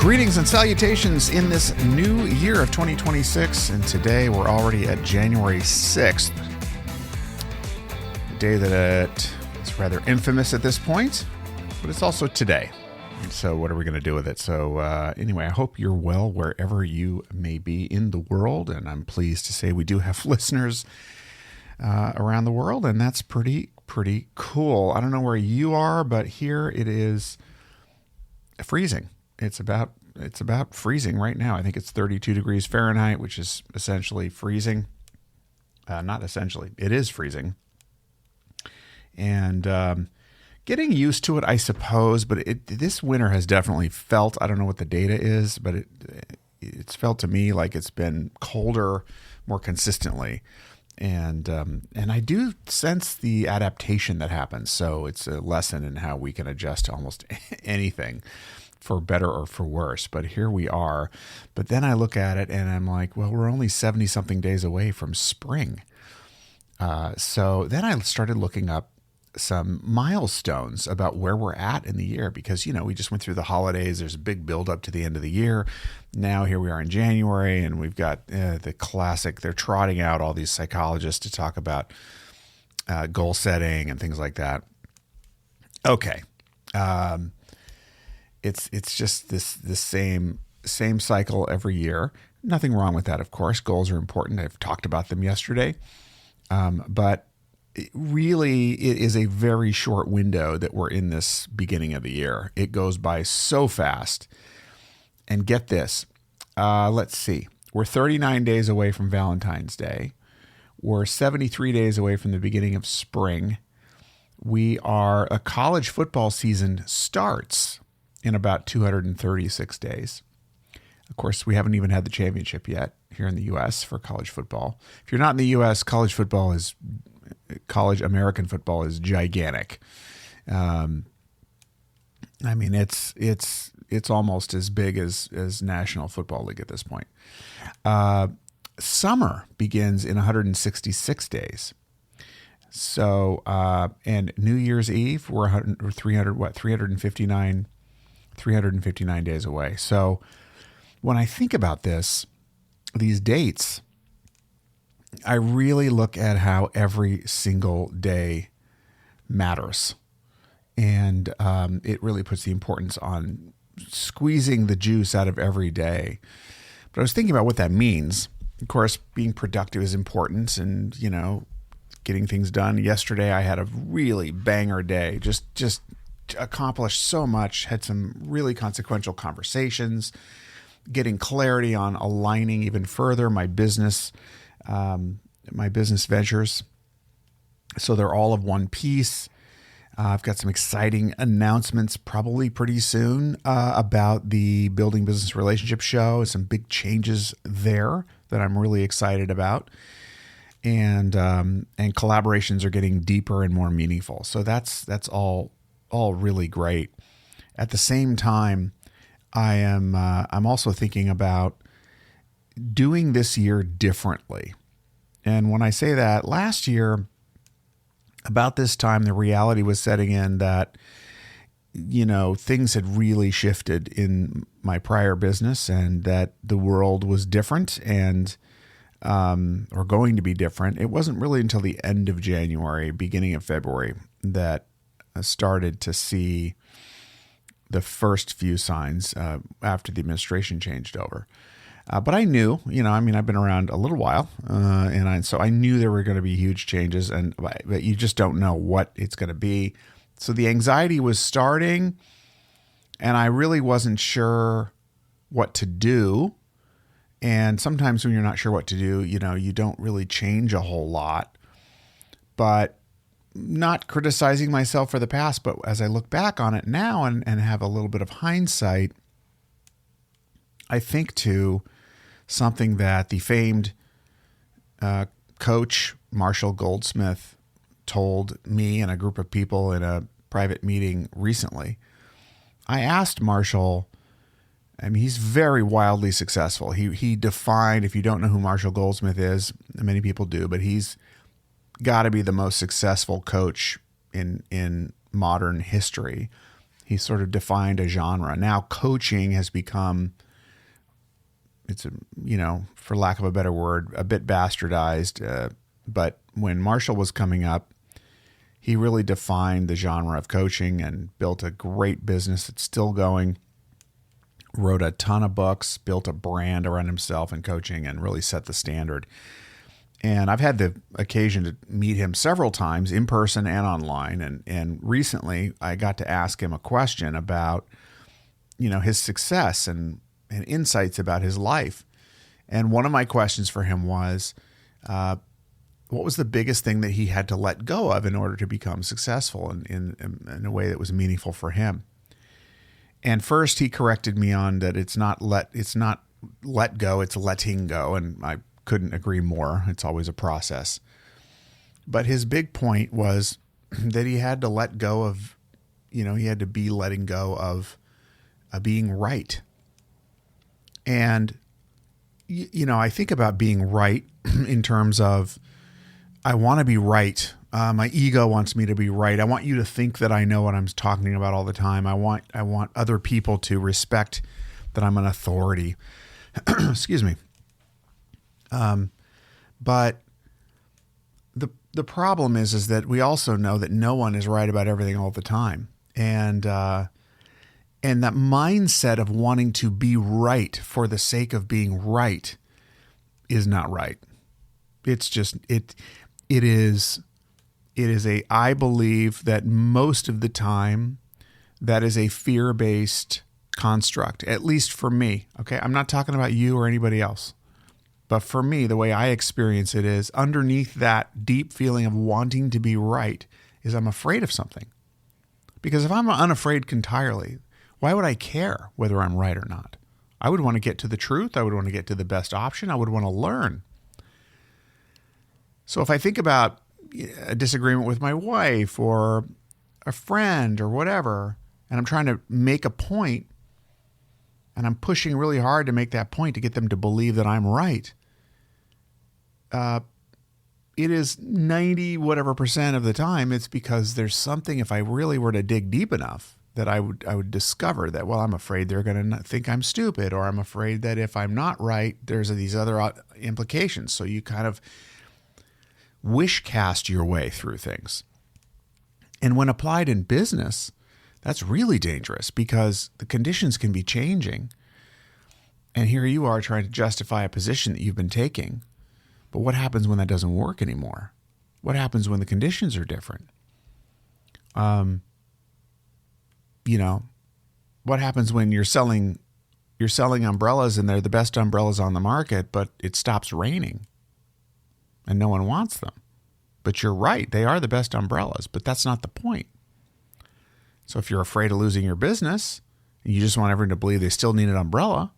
Greetings and salutations in this new year of 2026, and today we're already at January 6th, a day that is rather infamous at this point, but it's also today. And so what are we going to do with it? So anyway, I hope you're well wherever you may be in the world, and I'm pleased to say we do have listeners around the world, and that's pretty cool. I don't know where you are, but here it is freezing. It's about freezing right now. I think it's 32 degrees Fahrenheit, which is essentially freezing. Not essentially, it is freezing. And getting used to it, I suppose, but this winter has definitely felt, I don't know what the data is, but it's felt to me like it's been colder more consistently. And I do sense the adaptation that happens. So it's a lesson in how we can adjust to almost anything, for better or for worse. But here we are. But then I look at it and I'm like, well, we're only 70 something days away from spring. So then I started looking up some milestones about where we're at in the year, because, you know, we just went through the holidays. There's a big build up to the end of the year. Now here we are in January, and we've got the classic, they're trotting out all these psychologists to talk about goal setting and things like that. Okay. It's just this same cycle every year. Nothing wrong with that, of course. Goals are important. I've talked about them yesterday. But it is a very short window that we're in this beginning of the year. It goes by so fast. And get this, let's see. We're 39 days away from Valentine's Day. We're 73 days away from the beginning of spring. A college football season starts in about 236 days. Of course, we haven't even had the championship yet here in the U.S. for college football. If you're not in the U.S., college American football is gigantic. I mean, it's almost as big as National Football League at this point. Summer begins in 166 days. So, and New Year's Eve, we're 359 days away. So when I think about these dates, I really look at how every single day matters. And it really puts the importance on squeezing the juice out of every day. But I was thinking about what that means. Of course, being productive is important, and, you know, getting things done. Yesterday, I had a really banger day. Just accomplished so much, had some really consequential conversations, getting clarity on aligning even further my business ventures, so they're all of one piece. I've got some exciting announcements probably pretty soon about the Building Business Relationship show, some big changes there that I'm really excited about. And collaborations are getting deeper and more meaningful. So that's all really great. At the same time, I'm also thinking about doing this year differently. And when I say that, last year, about this time, the reality was setting in that, you know, things had really shifted in my prior business, and that the world was different and or going to be different. It wasn't really until the end of January, beginning of February, that I started to see the first few signs after the administration changed over. But I knew, you know, I mean, I've been around a little while, so I knew there were going to be huge changes, but you just don't know what it's going to be. So the anxiety was starting, and I really wasn't sure what to do. And sometimes when you're not sure what to do, you know, you don't really change a whole lot. But not criticizing myself for the past, but as I look back on it now and have a little bit of hindsight, I think to something that the famed coach Marshall Goldsmith told me and a group of people in a private meeting recently. I asked Marshall, I mean, he's very wildly successful. He defined, if you don't know who Marshall Goldsmith is, many people do, but he's got to be the most successful coach in modern history. He sort of defined a genre. Now coaching has become, for lack of a better word, a bit bastardized. But when Marshall was coming up, he really defined the genre of coaching and built a great business that's still going, wrote a ton of books, built a brand around himself in coaching, and really set the standard. And I've had the occasion to meet him several times in person and online. And recently I got to ask him a question about, his success and insights about his life. And one of my questions for him was, what was the biggest thing that he had to let go of in order to become successful in a way that was meaningful for him? And first he corrected me on that it's not let go, it's letting go. And I couldn't agree more. It's always a process. But his big point was that he had to let go of, he had to be letting go of being right. And, I think about being right in terms of, I want to be right. My ego wants me to be right. I want you to think that I know what I'm talking about all the time. I want other people to respect that I'm an authority. Excuse me. But the problem is that we also know that no one is right about everything all the time. And that mindset of wanting to be right for the sake of being right is not right. It's just, it is I believe that most of the time that is a fear-based construct, at least for me. Okay. I'm not talking about you or anybody else. But for me, the way I experience it is underneath that deep feeling of wanting to be right is I'm afraid of something. Because if I'm unafraid entirely, why would I care whether I'm right or not? I would want to get to the truth. I would want to get to the best option. I would want to learn. So if I think about a disagreement with my wife or a friend or whatever, and I'm trying to make a point, and I'm pushing really hard to make that point to get them to believe that I'm right, it is 90 whatever percent of the time, it's because there's something, if I really were to dig deep enough, that I would discover that, well, I'm afraid they're going to think I'm stupid, or I'm afraid that if I'm not right, there's these other implications. So you kind of wish cast your way through things. And when applied in business, that's really dangerous because the conditions can be changing. And here you are trying to justify a position that you've been taking. But what happens when that doesn't work anymore? What happens when the conditions are different? What happens when you're selling umbrellas and they're the best umbrellas on the market, but it stops raining and no one wants them? But you're right, they are the best umbrellas, but that's not the point. So if you're afraid of losing your business and you just want everyone to believe they still need an umbrella,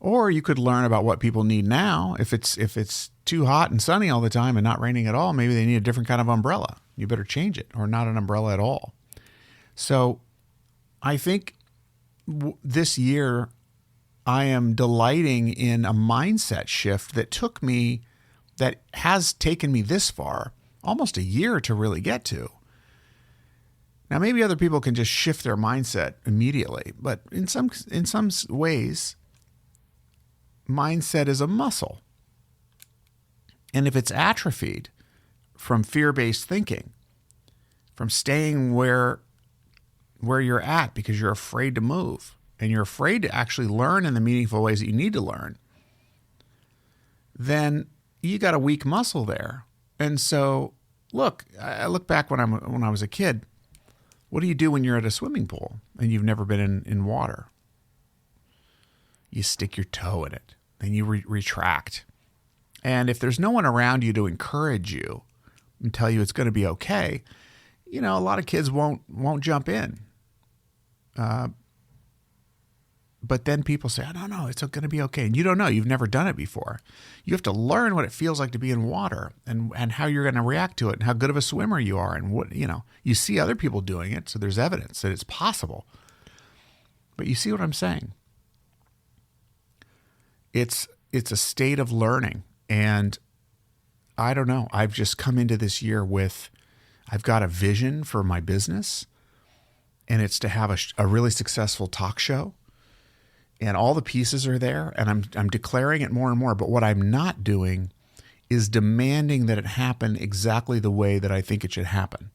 or you could learn about what people need now. If it's too hot and sunny all the time and not raining at all, maybe they need a different kind of umbrella. You better change it, or not an umbrella at all. So I think this year I am delighting in a mindset shift that has taken me this far, almost a year to really get to. Now, maybe other people can just shift their mindset immediately, but in some ways, mindset is a muscle. And if it's atrophied from fear-based thinking, from staying where you're at because you're afraid to move and you're afraid to actually learn in the meaningful ways that you need to learn, then you got a weak muscle there. And so, look, I look back when I was a kid. What do you do when you're at a swimming pool and you've never been in water? You stick your toe in it, then you retract. And if there's no one around you to encourage you and tell you it's going to be okay, a lot of kids won't jump in. But then people say, no, it's going to be okay. And you don't know. You've never done it before. You have to learn what it feels like to be in water and how you're going to react to it and how good of a swimmer you are. And you see other people doing it. So there's evidence that it's possible. But you see what I'm saying? It's a state of learning. And I don't know. I've just come into this year I've got a vision for my business. and it's to have a really successful talk show. And all the pieces are there, and I'm declaring it more and more. But what I'm not doing is demanding that it happen exactly the way that I think it should happen,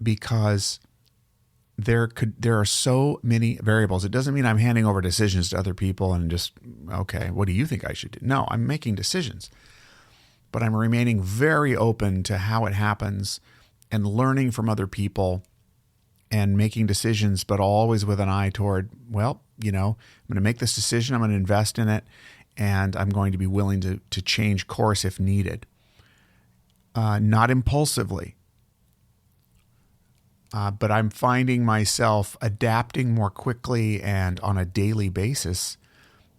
because there are so many variables. It doesn't mean I'm handing over decisions to other people and just, okay, what do you think I should do? No, I'm making decisions, but I'm remaining very open to how it happens and learning from other people and making decisions, but always with an eye toward, well, I'm going to make this decision, I'm going to invest in it, and I'm going to be willing to change course if needed. Not impulsively. But I'm finding myself adapting more quickly and on a daily basis,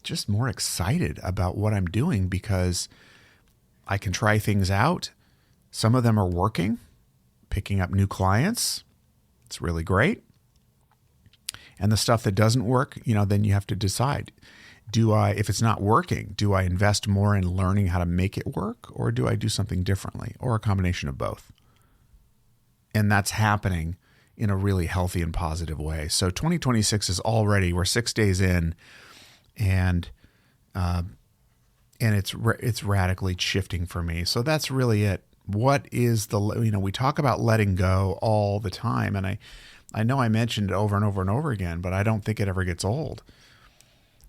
just more excited about what I'm doing because I can try things out. Some of them are working, picking up new clients. It's really great. And the stuff that doesn't work, then you have to decide. If it's not working, do I invest more in learning how to make it work, or do I do something differently, or a combination of both? And that's happening in a really healthy and positive way. So 2026 is already, we're 6 days in, and it's radically shifting for me. So that's really it. What is we talk about letting go all the time, and I know I mentioned it over and over and over again, but I don't think it ever gets old.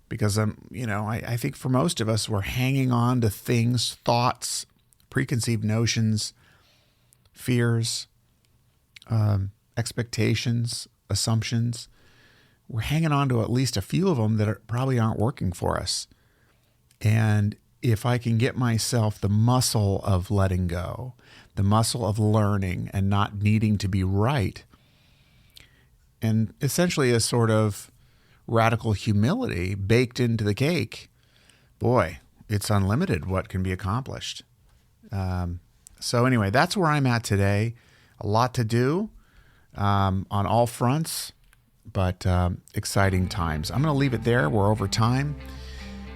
Because I think for most of us, we're hanging on to things, thoughts, preconceived notions, fears, expectations, assumptions. We're hanging on to at least a few of them that probably aren't working for us. And if I can get myself the muscle of letting go, the muscle of learning and not needing to be right, and essentially a sort of radical humility baked into the cake, boy, it's unlimited what can be accomplished. So anyway, that's where I'm at today. A lot to do on all fronts, but exciting times. I'm going to leave it there. We're over time.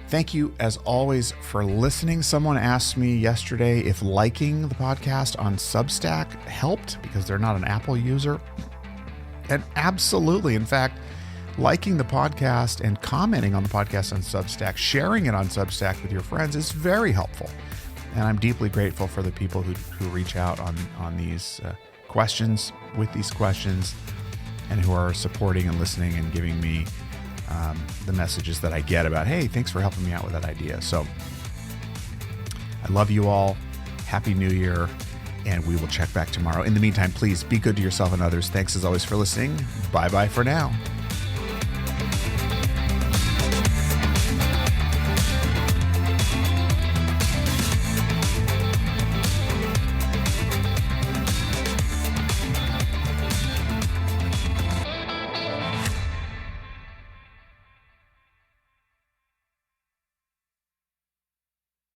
Thank you, as always, for listening. Someone asked me yesterday if liking the podcast on Substack helped because they're not an Apple user. And absolutely. In fact, liking the podcast and commenting on the podcast on Substack, sharing it on Substack with your friends is very helpful. And I'm deeply grateful for the people who reach out on these questions, with these questions, and who are supporting and listening and giving me the messages that I get about, hey, thanks for helping me out with that idea. So I love you all. Happy New Year. And we will check back tomorrow. In the meantime, please be good to yourself and others. Thanks as always for listening. Bye-bye for now.